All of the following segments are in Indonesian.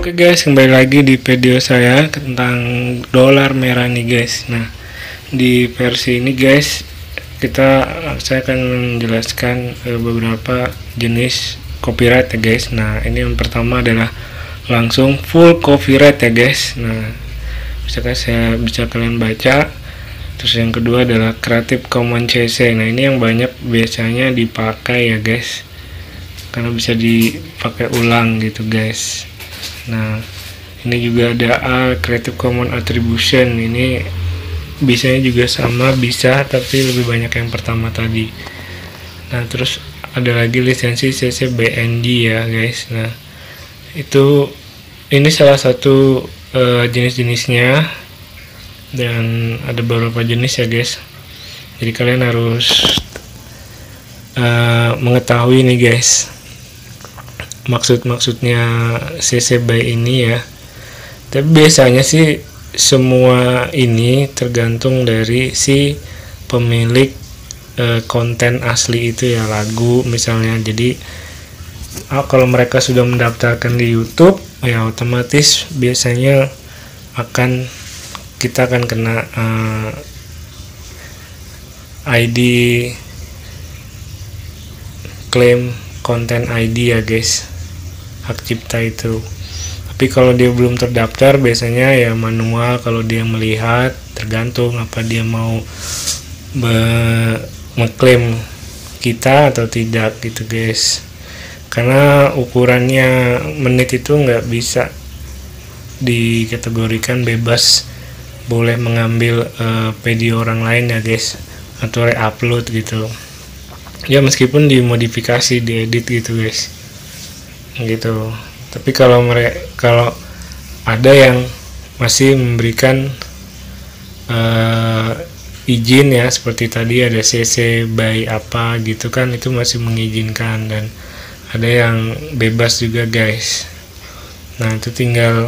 Oke guys, kembali lagi di video saya tentang dolar merah nih guys. Nah, di versi ini guys, saya akan menjelaskan beberapa jenis copyright ya guys. Nah, ini yang pertama adalah langsung full copyright ya guys. Nah, bisa kalian baca. Terus yang kedua adalah Creative Commons CC. Nah, ini yang banyak biasanya dipakai ya guys, karena bisa dipakai ulang gitu guys. Nah, ini juga ada Creative Commons Attribution. Ini bisanya juga sama, bisa, tapi lebih banyak yang pertama tadi. Nah, terus ada lagi lisensi CC BY-ND ya guys. Nah, ini salah satu jenis-jenisnya, dan ada beberapa jenis ya guys. Jadi kalian harus mengetahui nih guys maksudnya CC BY ini ya. Tapi biasanya sih semua ini tergantung dari si pemilik konten asli itu ya, lagu misalnya. Jadi kalau mereka sudah mendaftarkan di YouTube ya, otomatis biasanya kita akan kena ID claim konten ID ya guys, hak cipta itu. Tapi kalau dia belum terdaftar biasanya ya manual. Kalau dia melihat, tergantung apa dia mau mengklaim kita atau tidak gitu guys. Karena ukurannya menit itu nggak bisa dikategorikan bebas, boleh mengambil video orang lain ya guys, atau re-upload gitu ya, meskipun dimodifikasi, diedit gitu guys gitu. Tapi kalau ada yang masih memberikan izin ya, seperti tadi ada CC BY apa gitu kan, itu masih mengizinkan. Dan ada yang bebas juga guys. Nah, itu tinggal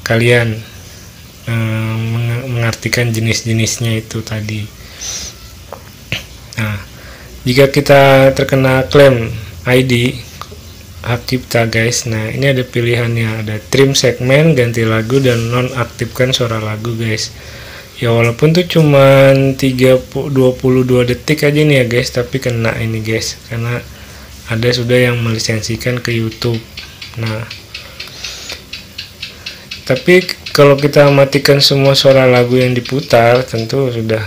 kalian mengartikan jenis-jenisnya itu tadi. Nah, jika kita terkena klaim ID hak cipta guys, nah ini ada pilihannya, ada trim segmen, ganti lagu, dan nonaktifkan suara lagu guys. Ya walaupun tuh cuman 22 detik aja nih ya guys, tapi kena ini guys, karena ada sudah yang melisensikan ke YouTube. Nah, tapi kalau kita matikan semua suara lagu yang diputar, tentu sudah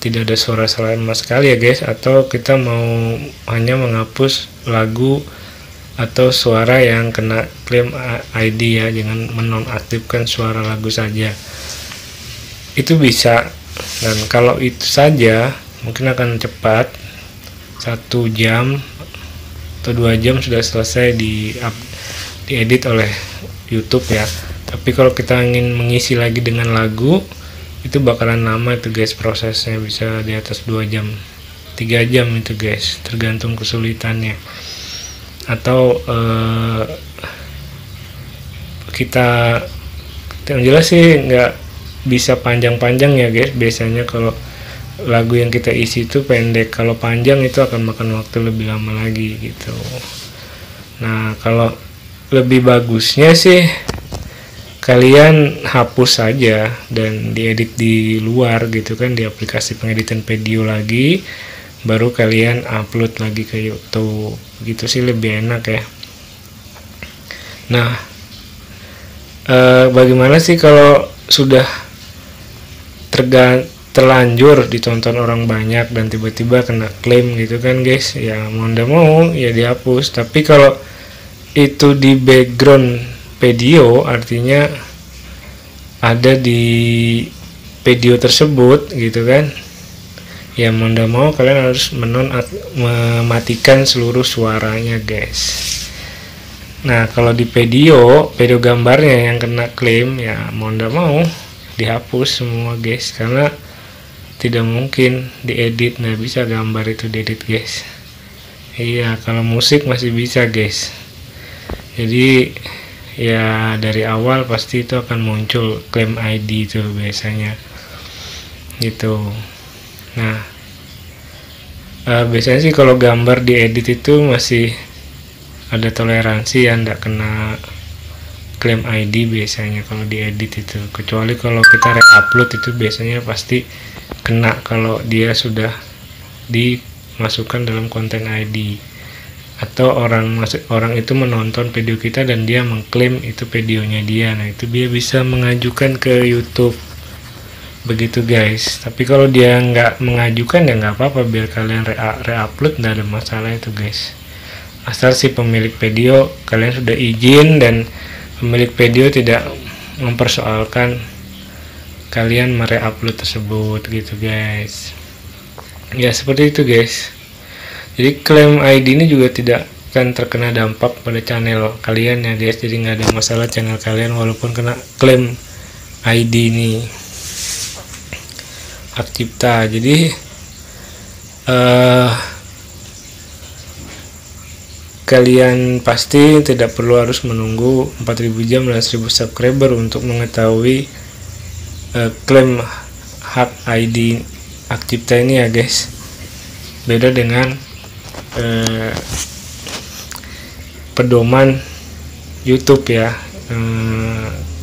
tidak ada suara sama sekali ya guys. Atau kita mau hanya menghapus lagu atau suara yang kena klaim ID ya, jangan menonaktifkan suara lagu saja, itu bisa. Dan kalau itu saja mungkin akan cepat, 1 jam atau 2 jam sudah selesai diedit oleh YouTube ya. Tapi kalau kita ingin mengisi lagi dengan lagu, itu bakalan lama itu guys prosesnya, bisa di atas 2 jam 3 jam itu guys, tergantung kesulitannya. Atau yang jelas sih nggak bisa panjang-panjang ya guys. Biasanya kalau lagu yang kita isi itu pendek, kalau panjang itu akan makan waktu lebih lama lagi gitu. Nah, kalau lebih bagusnya sih kalian hapus saja dan diedit di luar gitu kan, di aplikasi pengeditan video lagi, baru kalian upload lagi ke YouTube gitu sih, lebih enak ya. Nah, bagaimana sih kalau sudah terlanjur ditonton orang banyak dan tiba-tiba kena klaim gitu kan guys, ya mau ndak mau ya dihapus. Tapi kalau itu di background video, artinya ada di video tersebut gitu kan, ya mau ndak mau kalian harus mematikan seluruh suaranya guys. Nah, kalau di video gambarnya yang kena klaim, ya mau ndak mau dihapus semua guys, karena tidak mungkin diedit. Nah, bisa gambar itu diedit guys. Iya, kalau musik masih bisa guys. Jadi ya dari awal pasti itu akan muncul klaim ID itu biasanya gitu. Nah, biasanya sih kalau gambar diedit itu masih ada toleransi ya, ndak kena klaim ID biasanya kalau diedit itu, kecuali kalau kita re-upload itu biasanya pasti kena kalau dia sudah dimasukkan dalam konten ID, atau orang itu menonton video kita dan dia mengklaim itu videonya dia. Nah itu dia bisa mengajukan ke YouTube begitu guys. Tapi kalau dia nggak mengajukan ya nggak apa-apa, biar kalian re-upload, nggak ada masalah itu guys, asal si pemilik video kalian sudah izin dan pemilik video tidak mempersoalkan kalian mere-upload tersebut gitu guys. Ya seperti itu guys. Jadi klaim ID ini juga tidak akan terkena dampak pada channel kalian ya guys. Jadi nggak ada masalah channel kalian walaupun kena klaim ID ini, hak cipta. Jadi kalian pasti tidak perlu harus menunggu 4000 jam dan 1000 subscriber untuk mengetahui klaim hak ID hak cipta ini ya guys. Beda dengan pedoman YouTube ya,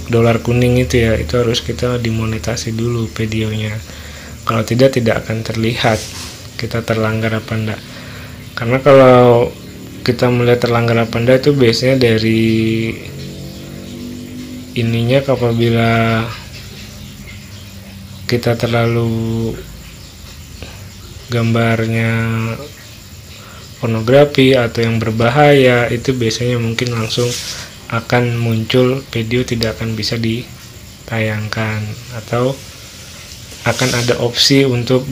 dolar kuning itu ya, itu harus kita dimonetasi dulu videonya. Kalau tidak akan terlihat kita terlanggar apa enggak. Karena kalau kita melihat terlanggar apa enggak itu biasanya dari ininya, apabila kita terlalu gambarnya pornografi atau yang berbahaya, itu biasanya mungkin langsung akan muncul video tidak akan bisa ditayangkan, atau akan ada opsi untuk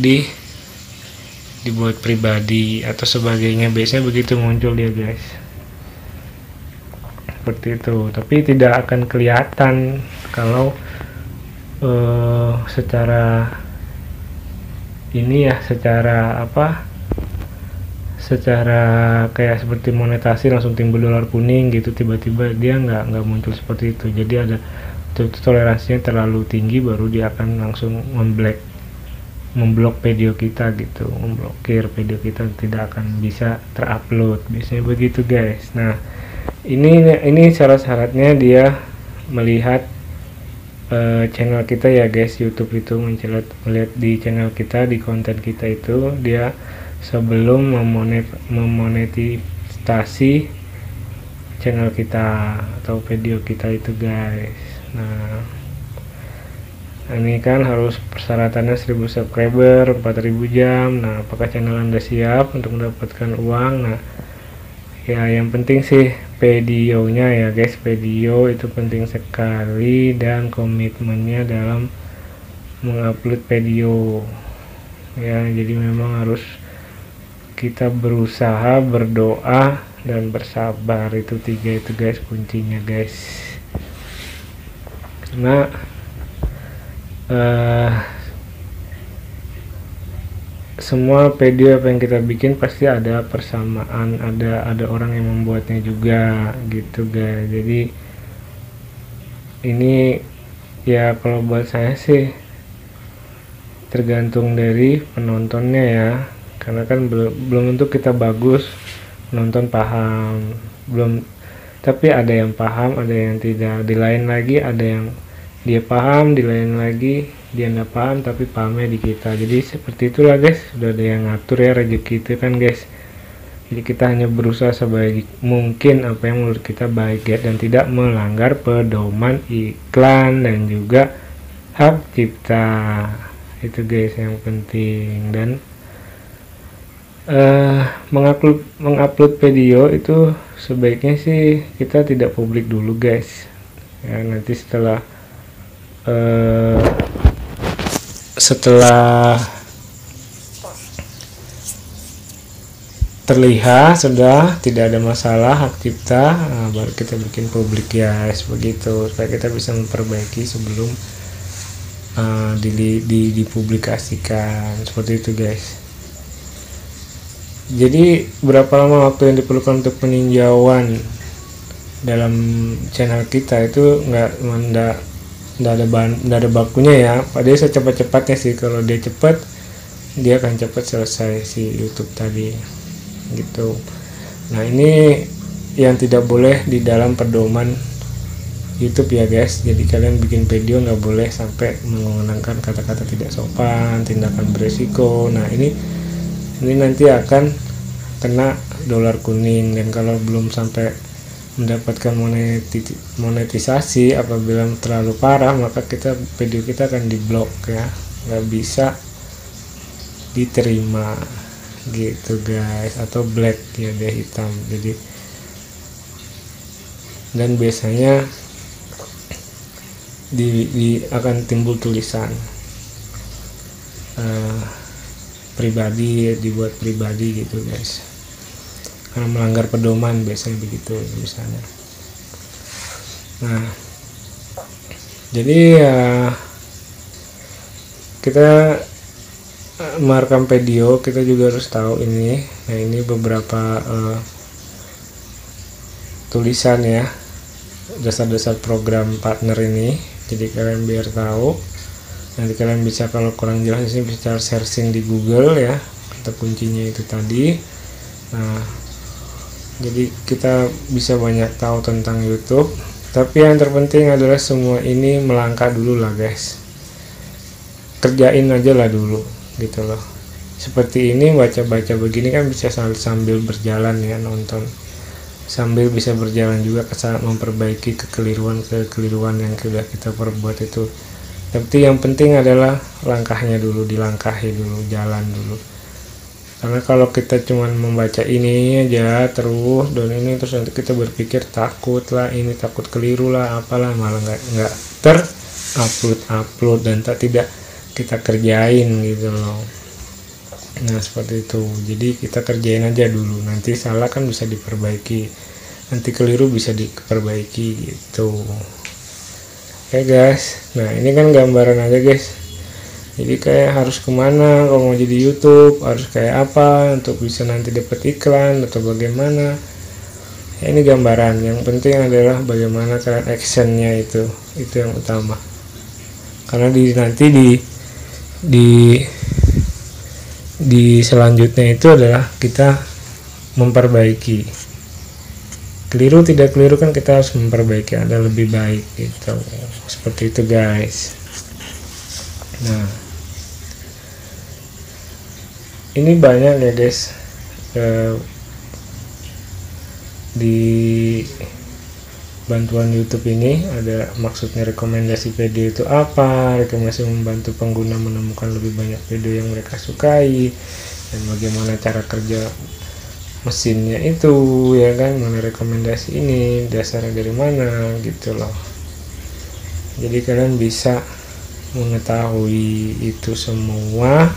dibuat pribadi atau sebagainya. Biasanya begitu muncul dia guys, seperti itu. Tapi tidak akan kelihatan kalau secara ini ya, secara kayak seperti monetasi langsung timbul dolar kuning gitu, tiba-tiba dia nggak muncul seperti itu. Jadi ada toleransinya terlalu tinggi, baru dia akan langsung memblok video kita gitu, memblokir video kita, tidak akan bisa terupload, biasanya begitu guys. Nah ini syarat-syaratnya dia melihat channel kita ya guys. YouTube itu melihat di channel kita, di konten kita itu, dia sebelum memonetisasi channel kita atau video kita itu guys. Nah ini kan harus persyaratannya 1000 subscriber, 4000 jam. Nah apakah channel Anda siap untuk mendapatkan uang? Nah ya yang penting sih videonya ya guys, video itu penting sekali, dan komitmennya dalam mengupload video ya. Jadi memang harus kita berusaha, berdoa, dan bersabar. Itu 3 itu guys kuncinya guys. Nah semua video apa yang kita bikin pasti ada persamaan, ada orang yang membuatnya juga gitu guys. Jadi ini ya kalau buat saya sih tergantung dari penontonnya ya, karena kan belum tentu kita bagus, penonton paham belum, tapi ada yang paham, ada yang tidak. Di lain lagi ada yang dia paham, di lain lagi dia nggak paham tapi pahamnya di kita. Jadi seperti itulah guys, sudah ada yang ngatur ya rezeki itu kan guys. Jadi kita hanya berusaha sebaik mungkin apa yang menurut kita baik ya, dan tidak melanggar pedoman iklan dan juga hak cipta. Itu guys yang penting. Dan mengupload video itu sebaiknya sih kita tidak publik dulu guys ya. Nanti setelah terlihat sudah tidak ada masalah hak cipta, baru kita bikin publik ya, begitu, supaya kita bisa memperbaiki sebelum dipublikasikan, seperti itu guys. Jadi berapa lama waktu yang diperlukan untuk peninjauan dalam channel kita itu nggak ada bakunya ya. Padahal secepat-cepatnya sih, kalau dia cepat dia akan cepat selesai si YouTube tadi gitu. Nah ini yang tidak boleh di dalam pedoman YouTube ya guys. Jadi kalian bikin video nggak boleh sampai menggunakan kata-kata tidak sopan, tindakan beresiko. Nah ini nanti akan kena dolar kuning, dan kalau belum sampai mendapatkan monetisasi apabila terlalu parah, maka video kita akan diblok ya, nggak bisa diterima gitu guys, atau black ya, dia hitam. Jadi dan biasanya akan timbul tulisan pribadi, dibuat pribadi gitu guys, karena melanggar pedoman biasanya begitu misalnya. Nah jadi kita merekam video, kita juga harus tahu ini. Nah ini beberapa tulisan ya, dasar-dasar program partner ini. Jadi kalian biar tahu, nanti kalian bisa, kalau kurang jelas ini bisa searching di Google ya, kata kuncinya itu tadi. Nah jadi kita bisa banyak tahu tentang YouTube, tapi yang terpenting adalah semua ini melangkah dulu lah guys, kerjain aja lah dulu gitu loh. Seperti ini baca-baca begini kan bisa sambil berjalan ya, nonton sambil bisa berjalan juga ke sana, memperbaiki kekeliruan yang sudah kita perbuat itu. Tapi yang penting adalah langkahnya dulu, dilangkahi dulu, jalan dulu. Karena kalau kita cuman membaca ini aja terus dan ini, terus nanti kita berpikir takut lah, ini takut keliru lah, apalah, malah nggak upload dan tidak kita kerjain gitu loh. Nah seperti itu. Jadi kita kerjain aja dulu, nanti salah kan bisa diperbaiki, nanti keliru bisa diperbaiki gitu. Oke guys, nah ini kan gambaran aja guys. Jadi kayak harus kemana kalau mau jadi YouTube, harus kayak apa untuk bisa nanti dapat iklan atau bagaimana ya, ini gambaran. Yang penting adalah bagaimana kalian actionnya, itu yang utama. Karena nanti di selanjutnya itu adalah kita memperbaiki. Keliru tidak keliru kan kita harus memperbaiki, ada lebih baik gitu. Seperti itu guys. Nah ini banyak ya guys, di bantuan YouTube ini ada maksudnya rekomendasi video itu apa, rekomendasi membantu pengguna menemukan lebih banyak video yang mereka sukai, dan bagaimana cara kerja mesinnya itu ya kan, mana rekomendasi ini dasarnya dari mana gitu loh. Jadi kalian bisa mengetahui itu semua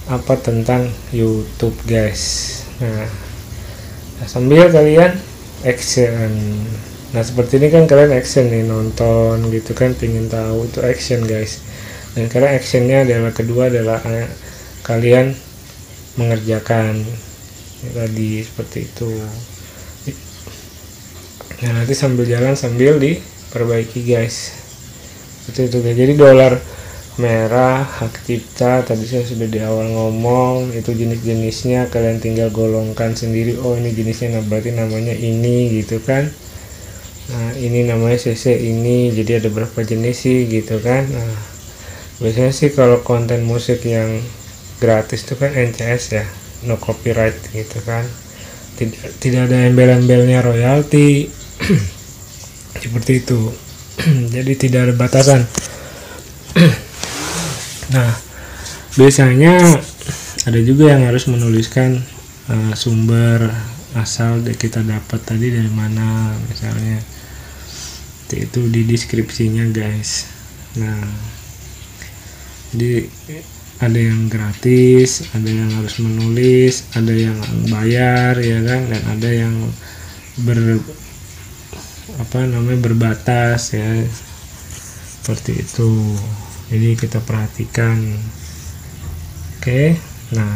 apa tentang YouTube guys. Nah sambil kalian action. Nah seperti ini kan kalian action nih, nonton gitu kan, pengen tahu itu action guys. Dan karena actionnya adalah kedua adalah kalian mengerjakan ya, tadi seperti itu. Nah nanti sambil jalan sambil diperbaiki guys. Itu guys. Jadi dolar merah hak cipta tadi saya sudah di awal ngomong, itu jenis-jenisnya kalian tinggal golongkan sendiri. Oh ini jenisnya, nah berarti namanya ini gitu kan. Nah ini namanya CC ini, jadi ada berapa jenis sih gitu kan. Nah biasanya sih kalau konten musik yang gratis itu kan NCS ya, no copyright gitu kan, tidak ada embel-embelnya royalti seperti itu. Jadi tidak ada batasan. Nah biasanya ada juga yang harus menuliskan sumber asal kita dapat tadi dari mana, misalnya itu di deskripsinya guys. Nah jadi ada yang gratis, ada yang harus menulis, ada yang bayar ya kan, dan ada yang berbatas ya, seperti itu. Jadi kita perhatikan. Oke. Nah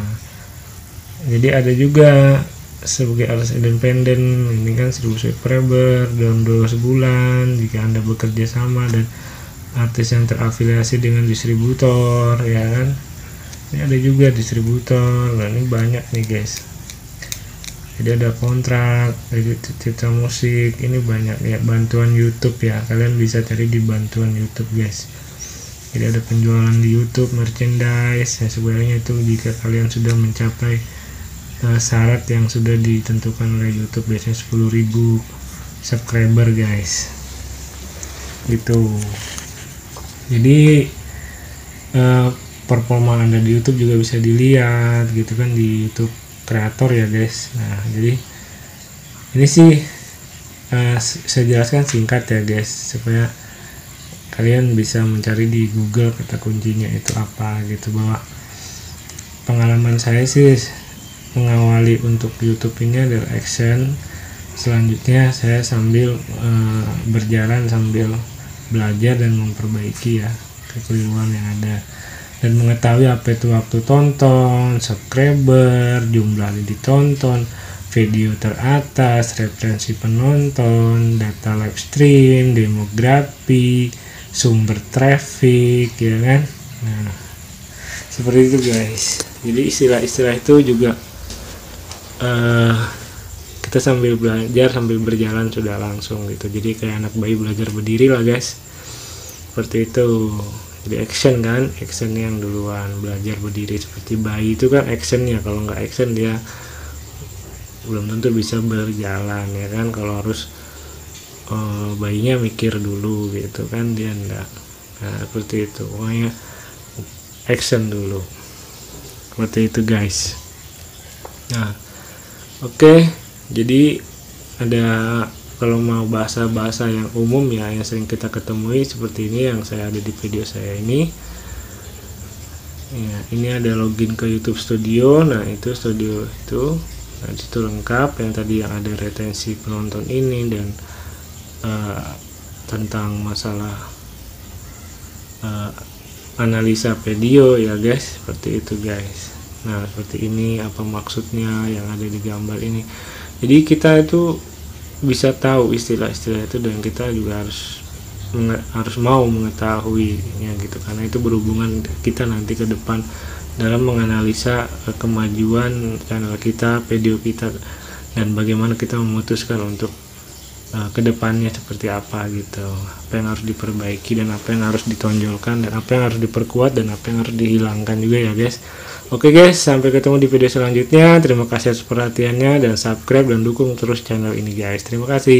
jadi ada juga sebagai artis independen, ini kan 1000 subscriber dalam 12 bulan jika Anda bekerja sama dan artis yang terafiliasi dengan distributor ya kan. Ini ada juga distributor. Nah ini banyak nih guys. Jadi ada kontrak, edit cipta musik, ini banyak ya, bantuan YouTube ya, kalian bisa cari di bantuan YouTube guys. Jadi ada penjualan di YouTube, merchandise, dan sebagainya. Itu jika kalian sudah mencapai syarat yang sudah ditentukan oleh YouTube, biasanya 10.000 subscriber guys, gitu. Jadi performa Anda di YouTube juga bisa dilihat gitu kan, di YouTube kreator ya guys. Nah jadi ini sih saya jelaskan singkat ya guys, supaya kalian bisa mencari di Google kata kuncinya itu apa gitu. Bahwa pengalaman saya sih mengawali untuk YouTube ini adalah action. Selanjutnya saya sambil berjalan sambil belajar dan memperbaiki ya kekeliruan yang ada, dan mengetahui apa itu waktu tonton, subscriber, jumlah yang ditonton, video teratas, referensi penonton, data live stream, demografi, sumber traffic, ya kan. Nah seperti itu guys. Jadi istilah-istilah itu juga kita sambil belajar sambil berjalan sudah langsung gitu. Jadi kayak anak bayi belajar berdiri lah guys, seperti itu. Jadi action kan, action yang duluan, belajar berdiri seperti bayi itu kan actionnya. Kalau nggak action dia belum tentu bisa berjalan ya kan. Kalau harus bayinya mikir dulu gitu kan, dia enggak. Nah seperti itu, pokoknya action dulu, seperti itu guys. Nah oke, jadi ada, kalau mau bahasa-bahasa yang umum ya yang sering kita ketemui seperti ini yang saya ada di video saya ini ya. Ini ada login ke YouTube Studio. Nah itu studio itu, nah itu lengkap yang tadi, yang ada retensi penonton ini dan tentang masalah analisa video ya guys, seperti itu guys. Nah seperti ini apa maksudnya yang ada di gambar ini. Jadi kita itu bisa tahu istilah-istilah itu, dan kita juga harus mau mengetahuinya gitu, karena itu berhubungan kita nanti ke depan dalam menganalisa kemajuan channel kita, video kita, dan bagaimana kita memutuskan untuk kedepannya seperti apa gitu, apa yang harus diperbaiki dan apa yang harus ditonjolkan dan apa yang harus diperkuat dan apa yang harus dihilangkan juga ya guys. Oke guys, sampai ketemu di video selanjutnya. Terima kasih atas perhatiannya, dan subscribe dan dukung terus channel ini guys. Terima kasih.